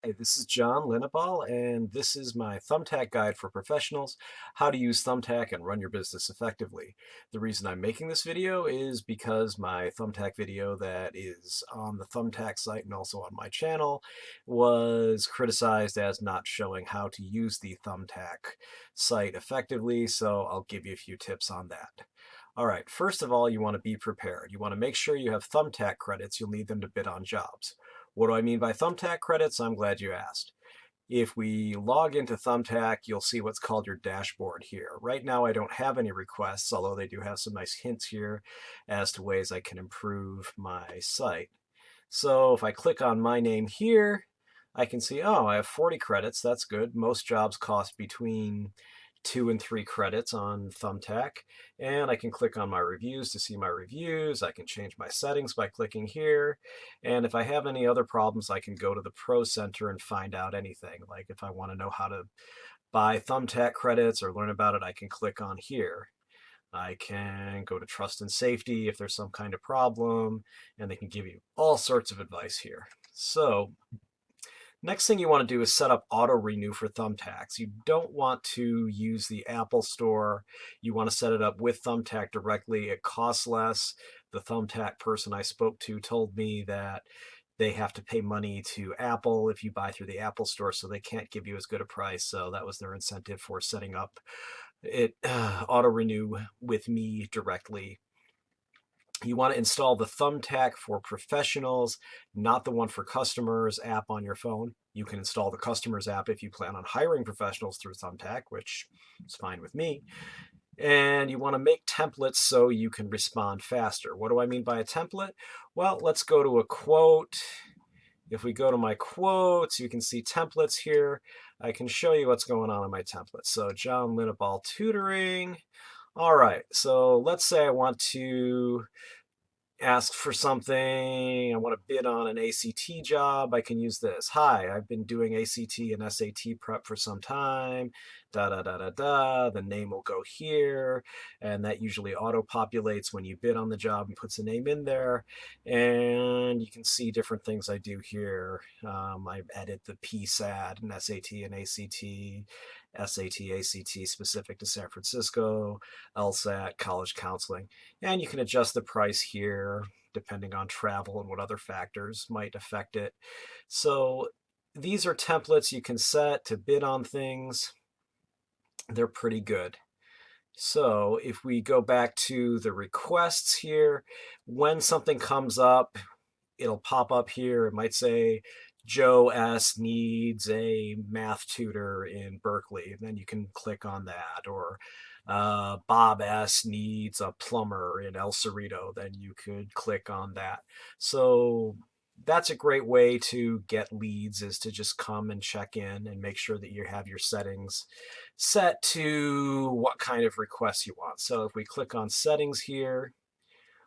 Hey, this is John Linneball, and this is my Thumbtack guide for professionals, how to use Thumbtack and run your business effectively. The reason I'm making this video is because my Thumbtack video that is on the Thumbtack site and also on my channel was criticized as not showing how to use the Thumbtack site effectively, so I'll give you a few tips on that. All right, first of all, you want to be prepared. You want to make sure you have Thumbtack credits. You'll need them to bid on jobs. What do I mean by Thumbtack credits? I'm glad you asked. If we log into Thumbtack, you'll see what's called your dashboard here. Right now, I don't have any requests, although they do have some nice hints here as to ways I can improve my site. So if I click on my name here, I can see, oh, I have 40 credits. That's good. Most jobs cost between 2 and 3 credits on Thumbtack. And I can click on my reviews to see my reviews. I can change my settings by clicking here. And if I have any other problems, I can go to the Pro Center and find out anything. Like if I want to know how to buy Thumbtack credits or learn about it, I can click on here. I can go to Trust and Safety if there's some kind of problem, and they can give you all sorts of advice here. So next thing you want to do is set up auto renew for Thumbtacks. You don't want to use the Apple Store. You want to set it up with Thumbtack directly. It costs less. The Thumbtack person I spoke to told me that they have to pay money to Apple if you buy through the Apple Store, so they can't give you as good a price. So that was their incentive for setting up it auto renew with me directly. You want to install the Thumbtack for Professionals, not the one for customers app on your phone. You can install the customers app if you plan on hiring professionals through Thumbtack, which is fine with me. And you want to make templates so you can respond faster. What do I mean by a template? Well, let's go to a quote. If we go to my quotes, you can see templates here. I can show you what's going on in my templates. So John Linneball Tutoring. All right, so let's say I want to ask for something, I want to bid on an ACT job, I can use this. Hi, I've been doing ACT and SAT prep for some time, da da da da da. The name will go here, and that usually auto-populates when you bid on the job and puts the name in there. And you can see different things I do here. I edit the PSAT and SAT and ACT, ACT specific to San Francisco, LSAT, college counseling. And you can adjust the price here depending on travel and what other factors might affect it. So these are templates you can set to bid on things. They're pretty good. So if we go back to the requests here, when something comes up, it'll pop up here. It might say Joe S. needs a math tutor in Berkeley. And then you can click on that. Or Bob S. needs a plumber in El Cerrito. Then you could click on that. So that's a great way to get leads, is to just come and check in and make sure that you have your settings set to what kind of requests you want. So if we click on settings here,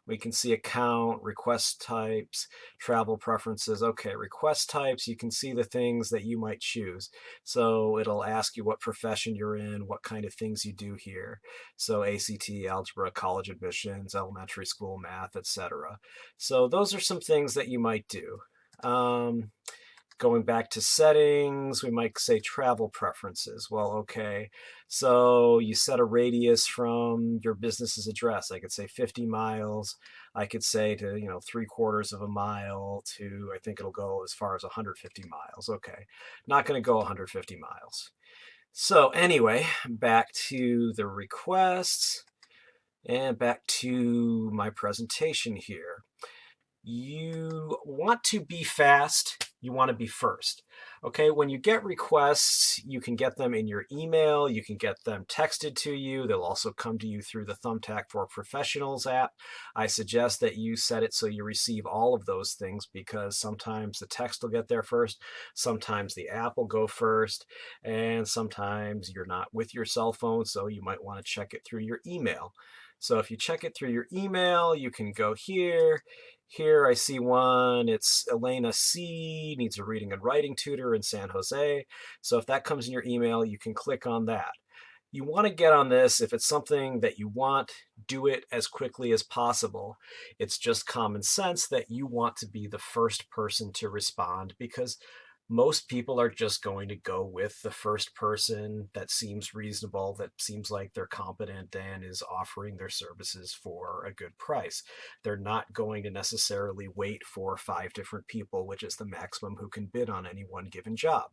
we can see account, request types, travel preferences. Okay, request types, you can see the things that you might choose. So it'll ask you what profession you're in, what kind of things you do here. So ACT, algebra, college admissions, elementary school math, etc. So those are some things that you might do. Going back to settings, we might say travel preferences. Well, okay, so you set a radius from your business's address. I could say 50 miles. I could say to, 3/4 of a mile to, I think it'll go as far as 150 miles. Okay, not going to go 150 miles. So anyway, back to the requests and back to my presentation here. You want to be fast. You want to be first. Okay, when you get requests, you can get them in your email. You can get them texted to you. They'll also come to you through the Thumbtack for Professionals app. I suggest that you set it so you receive all of those things, because sometimes the text will get there first, sometimes the app will go first, and sometimes you're not with your cell phone, so you might want to check it through your email. So if you check it through your email, you can go here. Here I see one, it's Elena C. needs a reading and writing tutor in San Jose. So if that comes in your email, you can click on that. You want to get on this. If it's something that you want, do it as quickly as possible. It's just common sense that you want to be the first person to respond, because most people are just going to go with the first person that seems reasonable, that seems like they're competent and is offering their services for a good price. They're not going to necessarily wait for 5 different people, which is the maximum who can bid on any one given job.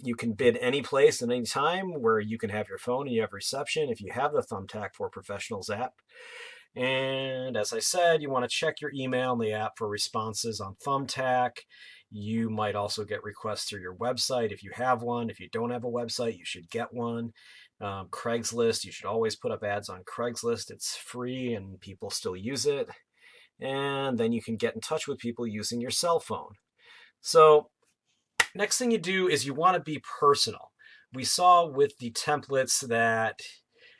You can bid any place at any time where you can have your phone and you have reception if you have the Thumbtack for Professionals app. And as I said, you want to check your email in the app for responses on Thumbtack. You might also get requests through your website if you have one. If you don't have a website, you should get one. Craigslist, you should always put up ads on Craigslist. It's free and people still use it. And then you can get in touch with people using your cell phone. So next thing you do is you want to be personal. We saw with the templates that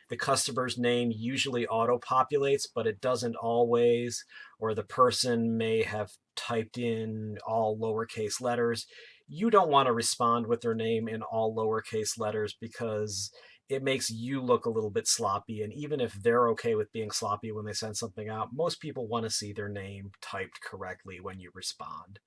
the customer's name usually auto-populates, but it doesn't always, or the person may have typed in all lowercase letters. You don't want to respond with their name in all lowercase letters because it makes you look a little bit sloppy. And even if they're okay with being sloppy when they send something out, most people want to see their name typed correctly when you respond.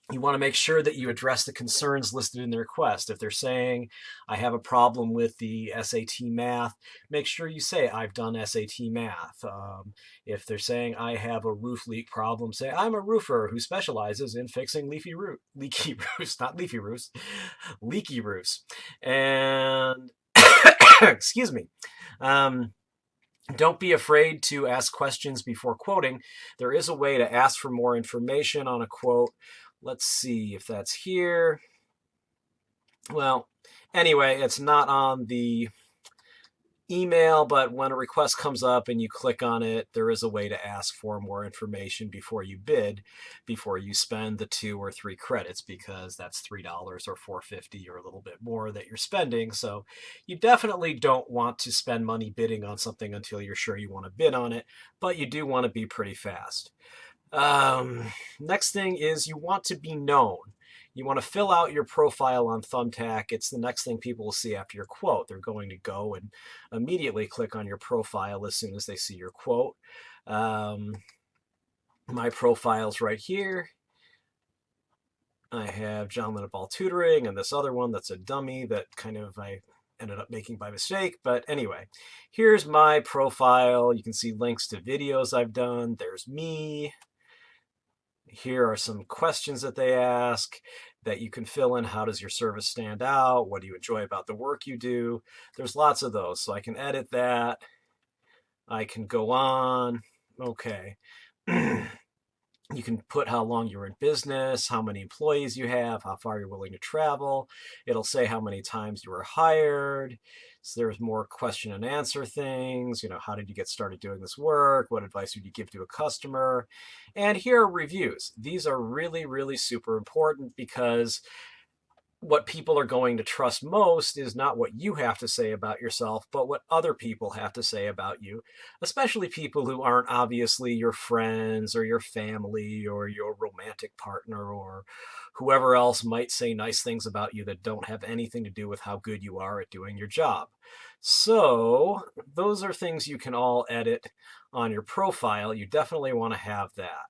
You want to make sure that you address the concerns listed in the request. If they're saying, I have a problem with the SAT math, make sure you say, I've done SAT math. If they're saying, I have a roof leak problem, say, I'm a roofer who specializes in fixing leaky roofs, not leafy roofs, leaky roofs. And, excuse me. Don't be afraid to ask questions before quoting. There is a way to ask for more information on a quote. Let's see if that's here. Well, anyway, it's not on the email, but when a request comes up and you click on it, there is a way to ask for more information before you bid, before you spend the 2 or 3 credits, because that's $3 or $4.50 or a little bit more that you're spending. So you definitely don't want to spend money bidding on something until you're sure you want to bid on it, but you do want to be pretty fast. Next thing is you want to be known. You want to fill out your profile on Thumbtack. It's the next thing people will see after your quote. They're going to go and immediately click on your profile as soon as they see your quote. My profile's right here. I have John Linneball Tutoring and this other one that's a dummy that kind of I ended up making by mistake. But anyway, here's my profile. You can see links to videos I've done. There's me. Here are some questions that they ask that you can fill in. How does your service stand out? What do you enjoy about the work you do? There's lots of those. So I can edit that. I can go on. Okay. You can put how long you're in business, how many employees you have, how far you're willing to travel. It'll say how many times you were hired. So there's more question and answer things. You know, how did you get started doing this work? What advice would you give to a customer? And here are reviews. These are really, really super important because what people are going to trust most is not what you have to say about yourself, but what other people have to say about you, especially people who aren't obviously your friends or your family or your romantic partner or whoever else might say nice things about you that don't have anything to do with how good you are at doing your job. So those are things you can all edit on your profile. You definitely want to have that.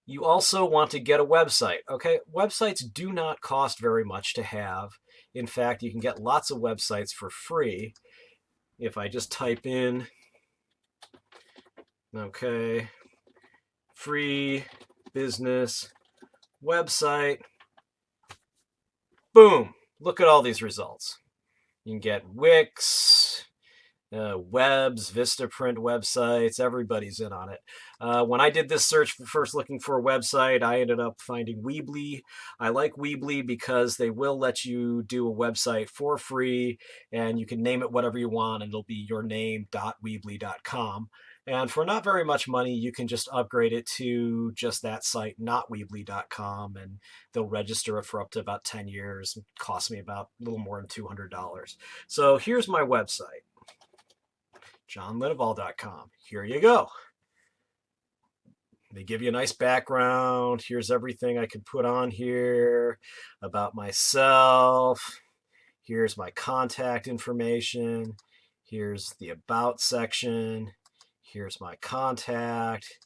You also want to get a website. Okay, websites do not cost very much to have. In fact, you can get lots of websites for free. If I just type in, okay, free business website, boom, look at all these results. You can get Wix, Webs, Vistaprint websites, everybody's in on it. When I did this search first looking for a website, I ended up finding Weebly. I like Weebly because they will let you do a website for free and you can name it whatever you want and it'll be yourname.weebly.com. And for not very much money, you can just upgrade it to just that site, not Weebly.com, and they'll register it for up to about 10 years. It costs me about a little more than $200. So here's my website. JohnLinneball.com. Here you go. They give you a nice background. Here's everything I can put on here about myself. Here's my contact information. Here's the about section. Here's my contact.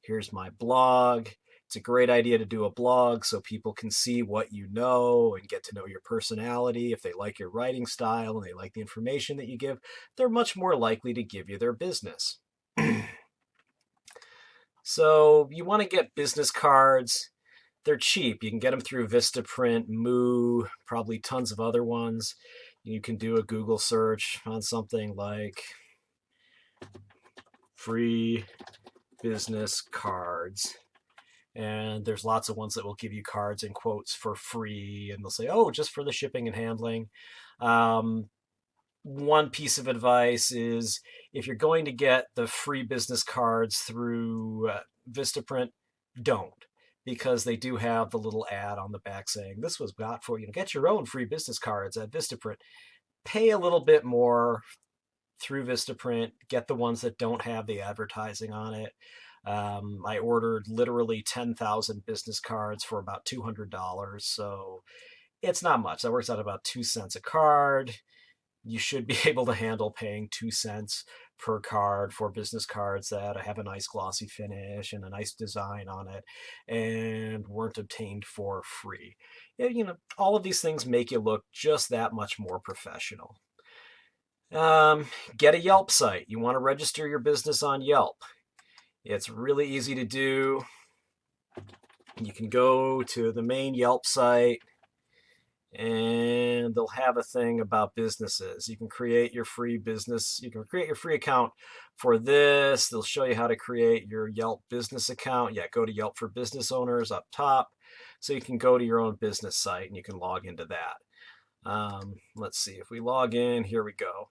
Here's my blog. It's a great idea to do a blog so people can see what you know and get to know your personality. If they like your writing style and they like the information that you give, they're much more likely to give you their business. So you want to get business cards. They're cheap. You can get them through Vistaprint, Moo, probably tons of other ones. You can do a Google search on something like free business cards. And there's lots of ones that will give you cards and quotes for free. And they'll say, oh, just for the shipping and handling. One piece of advice is if you're going to get the free business cards through Vistaprint, don't, because they do have the little ad on the back saying this was got for you. Get your own free business cards at Vistaprint. Pay a little bit more through Vistaprint. Get the ones that don't have the advertising on it. I ordered literally 10,000 business cards for about $200, so it's not much. That works out about 2 cents a card. You should be able to handle paying 2 cents per card for business cards that have a nice glossy finish and a nice design on it and weren't obtained for free. All of these things make you look just that much more professional. Get a Yelp site. You want to register your business on Yelp. It's really easy to do. You can go to the main Yelp site and they'll have a thing about businesses. You can create your free business. You can create your free account for this. They'll show you how to create your Yelp business account. Yeah, go to Yelp for Business Owners up top. So you can go to your own business site and you can log into that. Let's see, if we log in, here we go.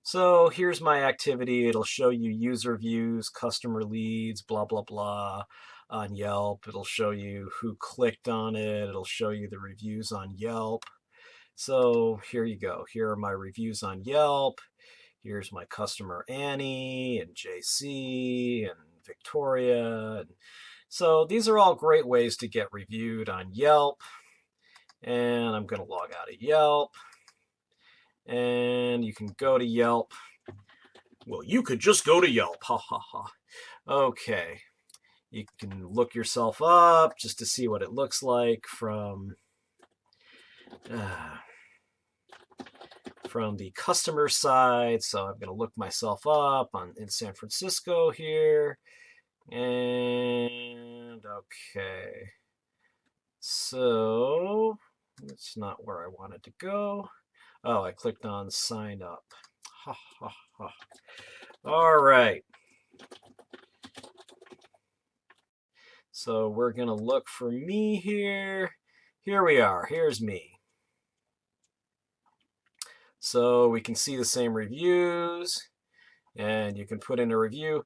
So here's my activity. It'll show you user views, customer leads, blah, blah, blah on Yelp. It'll show you who clicked on it. It'll show you the reviews on Yelp. So here you go. Here are my reviews on Yelp. Here's my customer Annie and JC and Victoria. So these are all great ways to get reviewed on Yelp. And I'm going to log out of Yelp. And you can go to Yelp. Well, you could just go to Yelp. Ha ha ha. Okay. You can look yourself up just to see what it looks like from the customer side. So I'm going to look myself up in San Francisco here. And okay. So that's not where I wanted to go. Oh, I clicked on sign up. Ha, ha, ha. All right. So we're going to look for me here. Here we are. Here's me. So we can see the same reviews, and you can put in a review.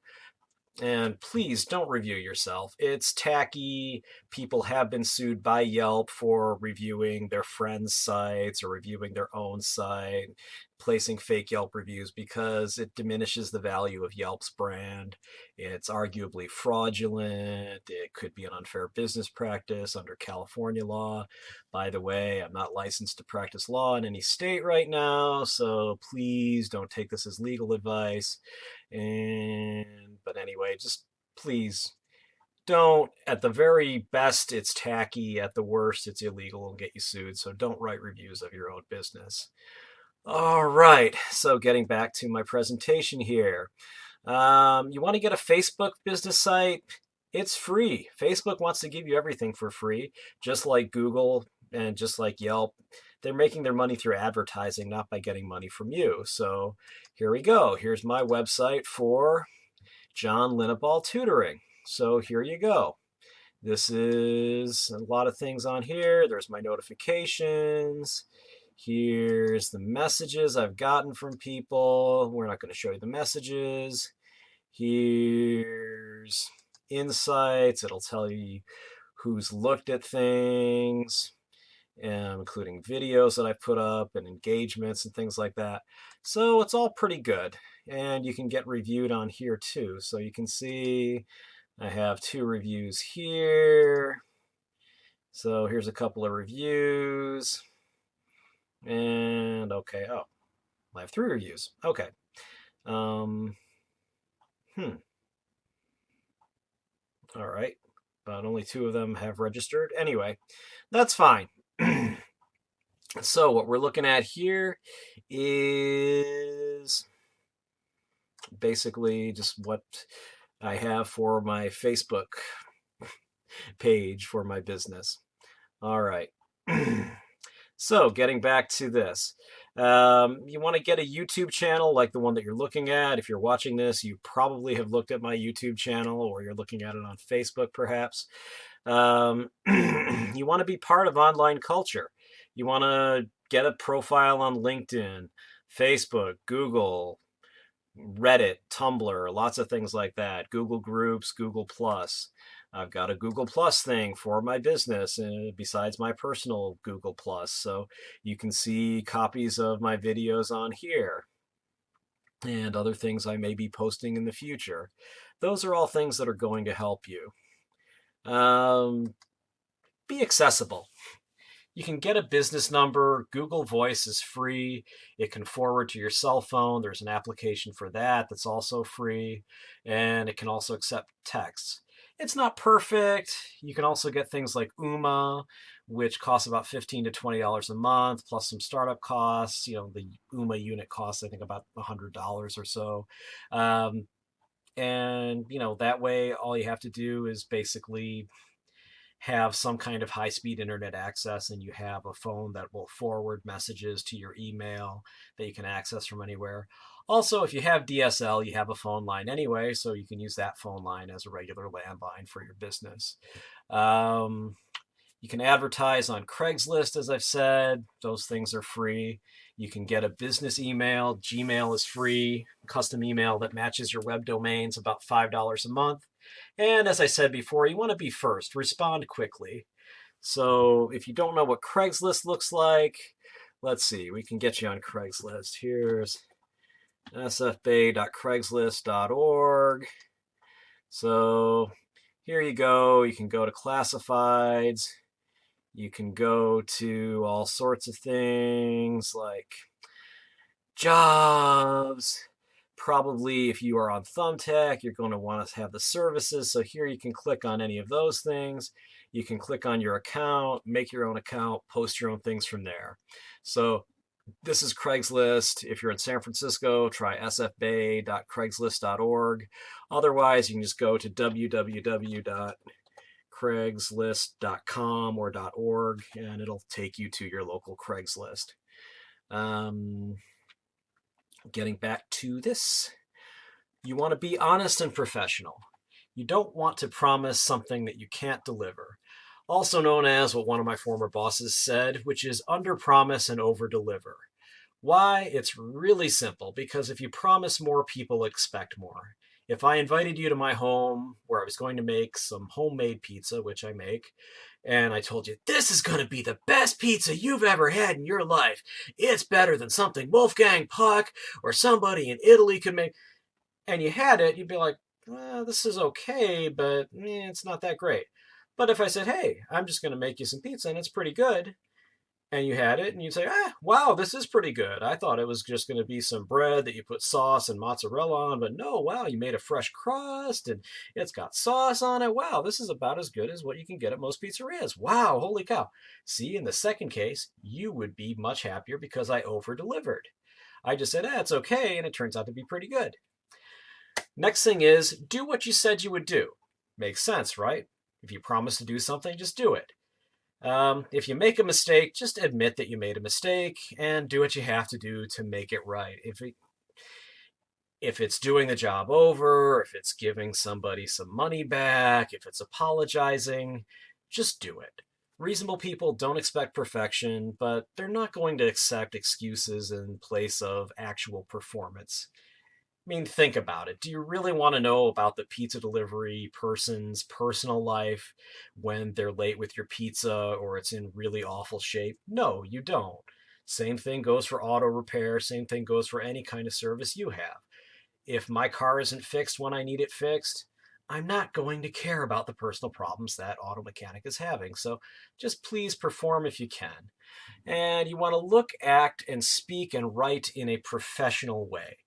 And please don't review yourself. It's tacky. People have been sued by Yelp for reviewing their friends' sites or reviewing their own site, placing fake Yelp reviews because it diminishes the value of Yelp's brand. It's arguably fraudulent. It could be an unfair business practice under California law. By the way, I'm not licensed to practice law in any state right now, so please don't take this as legal advice. But anyway, just please don't. At the very best, it's tacky. At the worst, it's illegal and get you sued. So don't write reviews of your own business. All right. So getting back to my presentation here. You want to get a Facebook business site? It's free. Facebook wants to give you everything for free, just like Google and just like Yelp. They're making their money through advertising, not by getting money from you. So here we go. Here's my website for John Linneball Tutoring. So here you go. This is a lot of things on here. There's my notifications. Here's the messages I've gotten from people. We're not going to show you the messages. Here's insights. It'll tell you who's looked at things, including videos that I put up and engagements and things like that. So it's all pretty good. And you can get reviewed on here too. So you can see I have 2 reviews here. So here's a couple of reviews. And okay, oh, I have 3 reviews. Okay. Um, hmm. All right. But only two of them have registered. Anyway, that's fine. So what we're looking at here is basically just what I have for my Facebook page for my business. All right. So getting back to this, you want to get a YouTube channel like the one that you're looking at. If you're watching this, you probably have looked at my YouTube channel or you're looking at it on Facebook perhaps. You want to be part of online culture. You want to get a profile on LinkedIn, Facebook, Google, Reddit, Tumblr, lots of things like that. Google Groups, Google Plus. I've got a Google Plus thing for my business besides my personal Google Plus. So you can see copies of my videos on here and other things I may be posting in the future. Those are all things that are going to help you. Be accessible. You can get a business number. Google Voice is free. It can forward to your cell phone. There's an application for that that's also free. And it can also accept texts. It's not perfect. You can also get things like Uma, which costs about $15 to $20 a month, plus some startup costs. You know, the Uma unit costs, I think, about $100 or so. And, you know, that way all you have to do is basically have some kind of high-speed internet access, and you have a phone that will forward messages to your email that you can access from anywhere. Also, if you have DSL, you have a phone line anyway, so you can use that phone line as a regular landline for your business. You can advertise on Craigslist, as I've said. Those things are free. You can get a business email. Gmail is free. Custom email that matches your web domains, about $5 a month. And as I said before, you want to be first. Respond quickly. So if you don't know what Craigslist looks like, let's see. We can get you on Craigslist. Here's sfbay.craigslist.org. So here you go. You can go to classifieds. You can go to all sorts of things like jobs. Probably if you are on Thumbtack, you're going to want to have the services. So here you can click on any of those things. You can click on your account, make your own account, post your own things from there. So this is Craigslist. If you're in San Francisco, try sfbay.craigslist.org. Otherwise, you can just go to www.craigslist.com or .org, and it'll take you to your local Craigslist. Getting back to this, you want to be honest and professional. You don't want to promise something that you can't deliver. Also known as what one of my former bosses said, which is under promise and over deliver. Why? It's really simple, because if you promise more, people expect more. If I invited you to my home where I was going to make some homemade pizza, which I make, and I told you, this is going to be the best pizza you've ever had in your life. It's better than something Wolfgang Puck or somebody in Italy could make. And you had it, you'd be like, this is okay, but it's not that great. But if I said, hey, I'm just going to make you some pizza and it's pretty good, and you had it, and you'd say, wow, this is pretty good. I thought it was just going to be some bread that you put sauce and mozzarella on, but no, wow, you made a fresh crust, and it's got sauce on it. Wow, this is about as good as what you can get at most pizzerias. Wow, holy cow. See, in the second case, you would be much happier because I over-delivered. I just said, it's okay, and it turns out to be pretty good. Next thing is, do what you said you would do. Makes sense, right? If you promise to do something, just do it. If you make a mistake, just admit that you made a mistake and do what you have to do to make it right. If it's doing the job over, if it's giving somebody some money back, if it's apologizing, just do it. Reasonable people don't expect perfection, but they're not going to accept excuses in place of actual performance. I mean, think about it. Do you really want to know about the pizza delivery person's personal life when they're late with your pizza or it's in really awful shape? No, you don't. Same thing goes for auto repair. Same thing goes for any kind of service you have. If my car isn't fixed when I need it fixed, I'm not going to care about the personal problems that auto mechanic is having. So just please perform if you can. And you want to look, act, and speak and write in a professional way.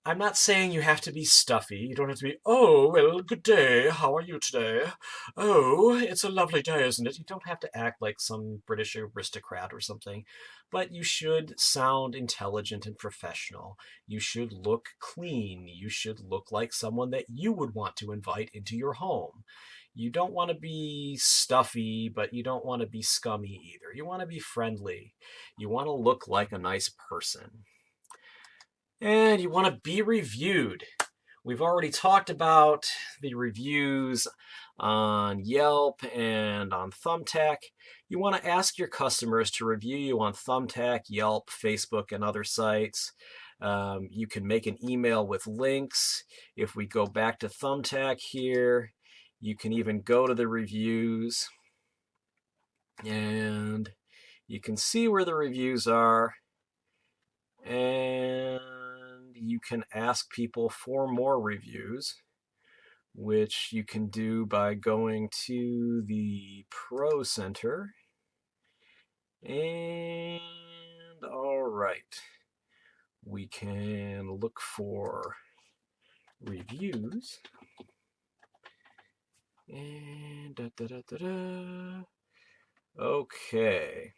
I'm not saying you have to be stuffy. You don't have to be, oh, well, good day. How are you today? Oh, it's a lovely day, isn't it? You don't have to act like some British aristocrat or something, but you should sound intelligent and professional. You should look clean. You should look like someone that you would want to invite into your home. You don't want to be stuffy, but you don't want to be scummy either. You want to be friendly. You want to look like a nice person. And you want to be reviewed. We've already talked about the reviews on Yelp and on Thumbtack. You want to ask your customers to review you on Thumbtack, Yelp, Facebook, and other sites. You can make an email with links. If we go back to Thumbtack here, you can even go to the reviews and you can see where the reviews are. And you can ask people for more reviews, which you can do by going to the Pro Center. And all right, we can look for reviews. And okay.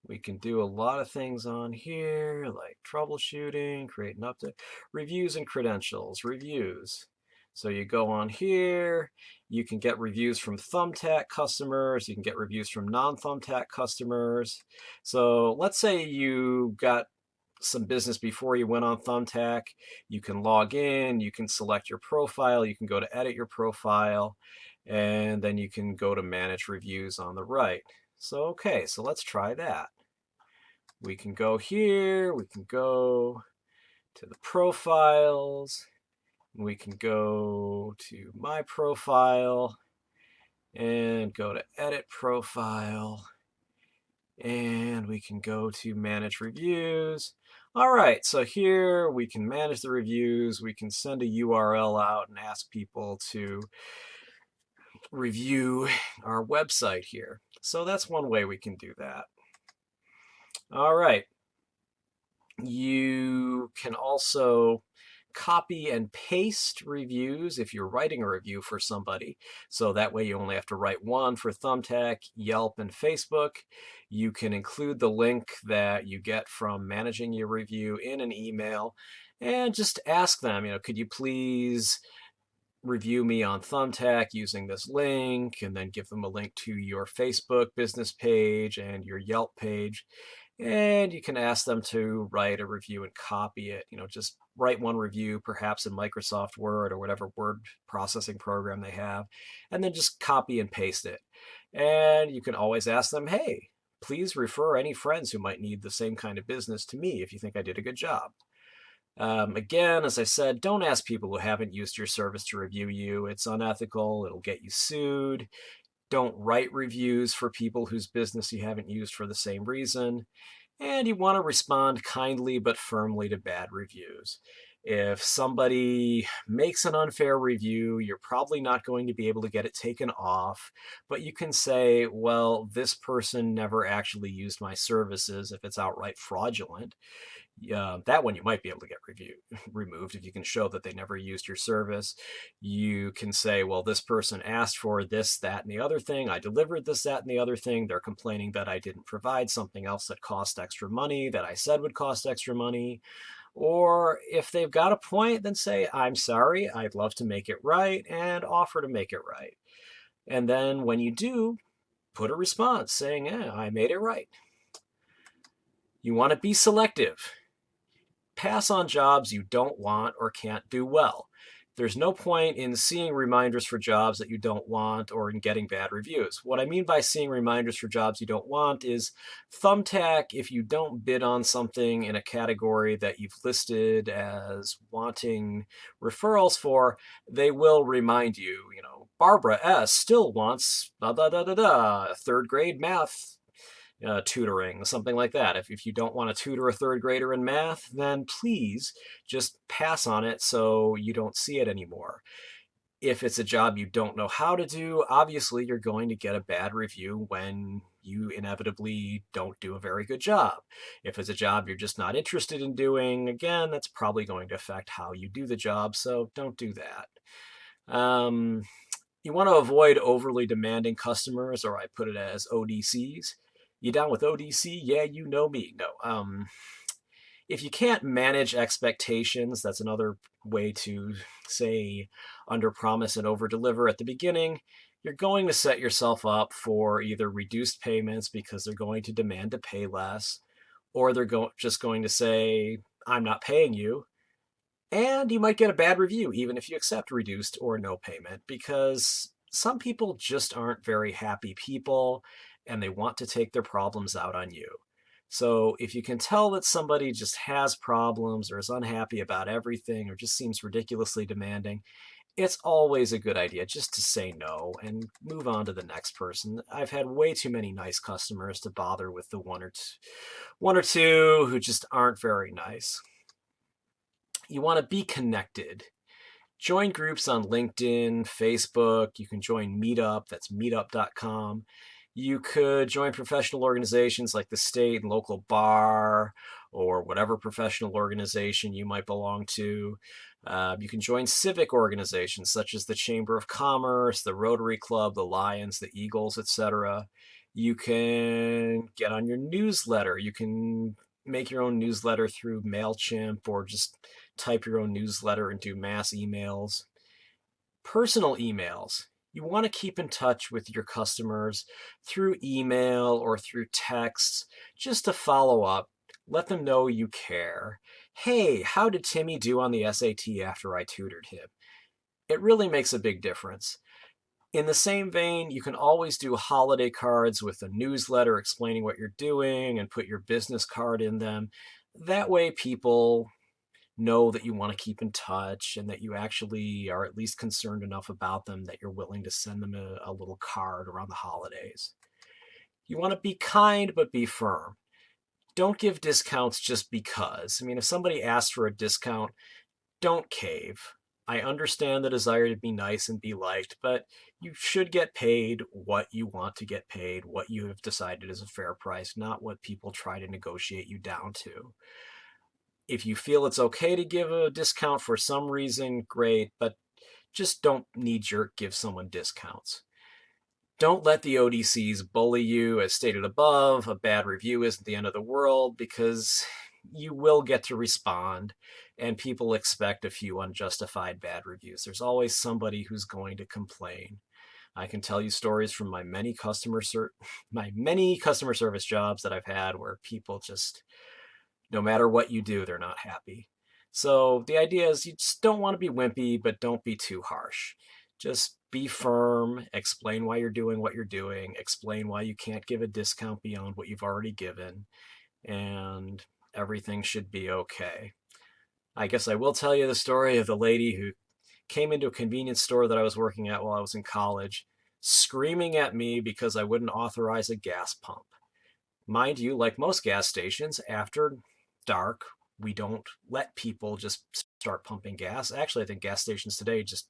We can do a lot of things on here, like troubleshooting, create an update, reviews and credentials, reviews. So you go on here, you can get reviews from Thumbtack customers, you can get reviews from non-Thumbtack customers. So let's say you got some business before you went on Thumbtack. You can log in, you can select your profile, you can go to edit your profile, and then you can go to manage reviews on the right. So, okay, so let's try that. We can go here, we can go to the profiles, we can go to my profile, and go to edit profile, and we can go to manage reviews. All right, so here we can manage the reviews, we can send a URL out and ask people to review our website here. So that's one way we can do that. All right. You can also copy and paste reviews if you're writing a review for somebody. So that way you only have to write one for Thumbtack, Yelp, and Facebook. You can include the link that you get from managing your review in an email and just ask them, could you please review me on Thumbtack using this link, and then give them a link to your Facebook business page and your Yelp page. And you can ask them to write a review and copy it. Just write one review, perhaps in Microsoft Word or whatever word processing program they have, and then just copy and paste it. And you can always ask them, hey, please refer any friends who might need the same kind of business to me if you think I did a good job. Again, as I said, don't ask people who haven't used your service to review you. It's unethical. It'll get you sued. Don't write reviews for people whose business you haven't used for the same reason. And you want to respond kindly but firmly to bad reviews. If somebody makes an unfair review, you're probably not going to be able to get it taken off, but you can say, well, this person never actually used my services if it's outright fraudulent. That one you might be able to get removed if you can show that they never used your service. You can say, well, this person asked for this, that, and the other thing. I delivered this, that, and the other thing. They're complaining that I didn't provide something else that cost extra money, that I said would cost extra money. Or if they've got a point, then say, I'm sorry, I'd love to make it right, and offer to make it right. And then when you do, put a response saying, I made it right. You want to be selective. Pass on jobs you don't want or can't do well. There's no point in seeing reminders for jobs that you don't want or in getting bad reviews. What I mean by seeing reminders for jobs you don't want is Thumbtack, if you don't bid on something in a category that you've listed as wanting referrals for, they will remind you, Barbara S. still wants third grade math tutoring, something like that. If you don't want to tutor a third grader in math, then please just pass on it so you don't see it anymore. If it's a job you don't know how to do, obviously you're going to get a bad review when you inevitably don't do a very good job. If it's a job you're just not interested in doing, again, that's probably going to affect how you do the job, so don't do that. You want to avoid overly demanding customers, or I put it as ODCs. You down with ODC? Yeah, you know me. No. If you can't manage expectations, that's another way to say under promise and over deliver at the beginning. You're going to set yourself up for either reduced payments because they're going to demand to pay less, or they're just going to say, I'm not paying you. And you might get a bad review, even if you accept reduced or no payment, because some people just aren't very happy people and they want to take their problems out on you. So if you can tell that somebody just has problems or is unhappy about everything or just seems ridiculously demanding, it's always a good idea just to say no and move on to the next person. I've had way too many nice customers to bother with the one or two who just aren't very nice. You want to be connected. Join groups on LinkedIn, Facebook. You can join Meetup, that's meetup.com. You could join professional organizations like the state and local bar or whatever professional organization you might belong to. You can join civic organizations such as the Chamber of Commerce, the Rotary Club, the Lions, the Eagles, etc. You can get on your newsletter. You can make your own newsletter through MailChimp or just type your own newsletter and do mass emails. Personal emails. You want to keep in touch with your customers through email or through texts just to follow up. Let them know you care. Hey, how did Timmy do on the SAT after I tutored him? It really makes a big difference. In the same vein, you can always do holiday cards with a newsletter explaining what you're doing and put your business card in them. That way people know that you want to keep in touch and that you actually are at least concerned enough about them that you're willing to send them a little card around the holidays. You want to be kind, but be firm. Don't give discounts just because. I mean, if somebody asks for a discount, don't cave. I understand the desire to be nice and be liked, but you should get paid what you want to get paid, what you have decided is a fair price, not what people try to negotiate you down to. If you feel it's okay to give a discount for some reason, great, but just don't knee-jerk give someone discounts. Don't let the ODCs bully you. As stated above, a bad review isn't the end of the world because you will get to respond and people expect a few unjustified bad reviews. There's always somebody who's going to complain. I can tell you stories from my many customer service jobs that I've had where people just, no matter what you do, they're not happy. So the idea is you just don't want to be wimpy, but don't be too harsh. Just be firm, explain why you're doing what you're doing, explain why you can't give a discount beyond what you've already given, and everything should be okay. I guess I will tell you the story of the lady who came into a convenience store that I was working at while I was in college, screaming at me because I wouldn't authorize a gas pump. Mind you, like most gas stations, after dark, we don't let people just start pumping gas. Actually, I think gas stations today just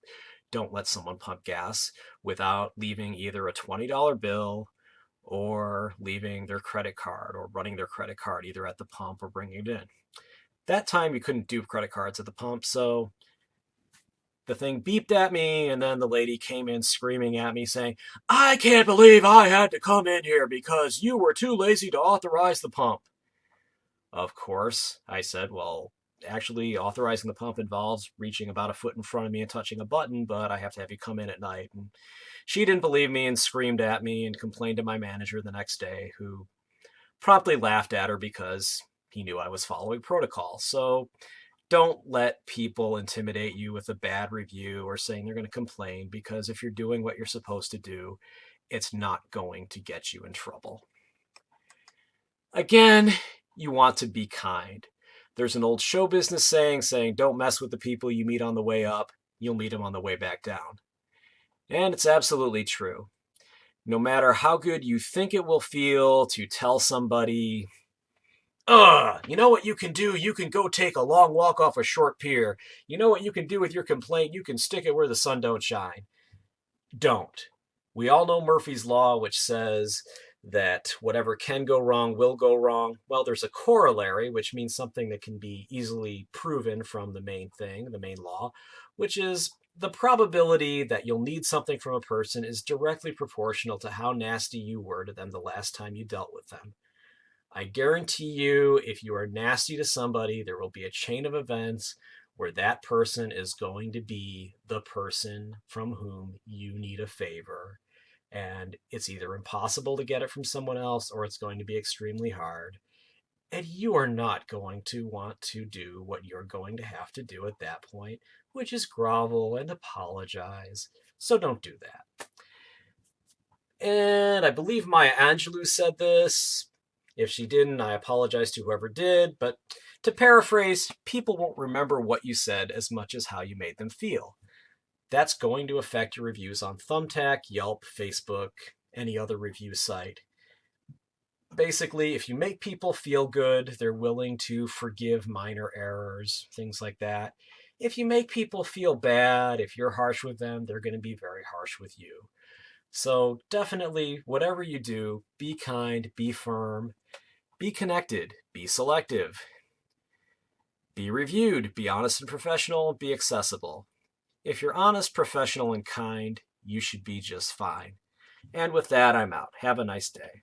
don't let someone pump gas without leaving either a $20 bill or leaving their credit card or running their credit card either at the pump or bringing it in. That time you couldn't do credit cards at the pump, so the thing beeped at me, and then the lady came in screaming at me saying, I can't believe I had to come in here because you were too lazy to authorize the pump. Of course, I said, well, actually authorizing the pump involves reaching about a foot in front of me and touching a button, but I have to have you come in at night. And she didn't believe me and screamed at me and complained to my manager the next day, who promptly laughed at her because he knew I was following protocol. So don't let people intimidate you with a bad review or saying they're going to complain, because if you're doing what you're supposed to do, it's not going to get you in trouble. Again, you want to be kind. There's an old show business saying don't mess with the people you meet on the way up, you'll meet them on the way back down. And it's absolutely true. No matter how good you think it will feel to tell somebody, you know what you can do? You can go take a long walk off a short pier. You know what you can do with your complaint? You can stick it where the sun don't shine. Don't. We all know Murphy's Law, which says that whatever can go wrong will go wrong. Well, there's a corollary, which means something that can be easily proven from the main thing, the main law, which is the probability that you'll need something from a person is directly proportional to how nasty you were to them the last time you dealt with them. I guarantee you, if you are nasty to somebody, there will be a chain of events where that person is going to be the person from whom you need a favor. And it's either impossible to get it from someone else or it's going to be extremely hard. And you are not going to want to do what you're going to have to do at that point, which is grovel and apologize. So don't do that. And I believe Maya Angelou said this. If she didn't, I apologize to whoever did. But to paraphrase, people won't remember what you said as much as how you made them feel. That's going to affect your reviews on Thumbtack, Yelp, Facebook, any other review site. Basically, if you make people feel good, they're willing to forgive minor errors, things like that. If you make people feel bad, if you're harsh with them, they're going to be very harsh with you. So definitely, whatever you do, be kind, be firm, be connected, be selective, be reviewed, be honest and professional, be accessible. If you're honest, professional, and kind, you should be just fine. And with that, I'm out. Have a nice day.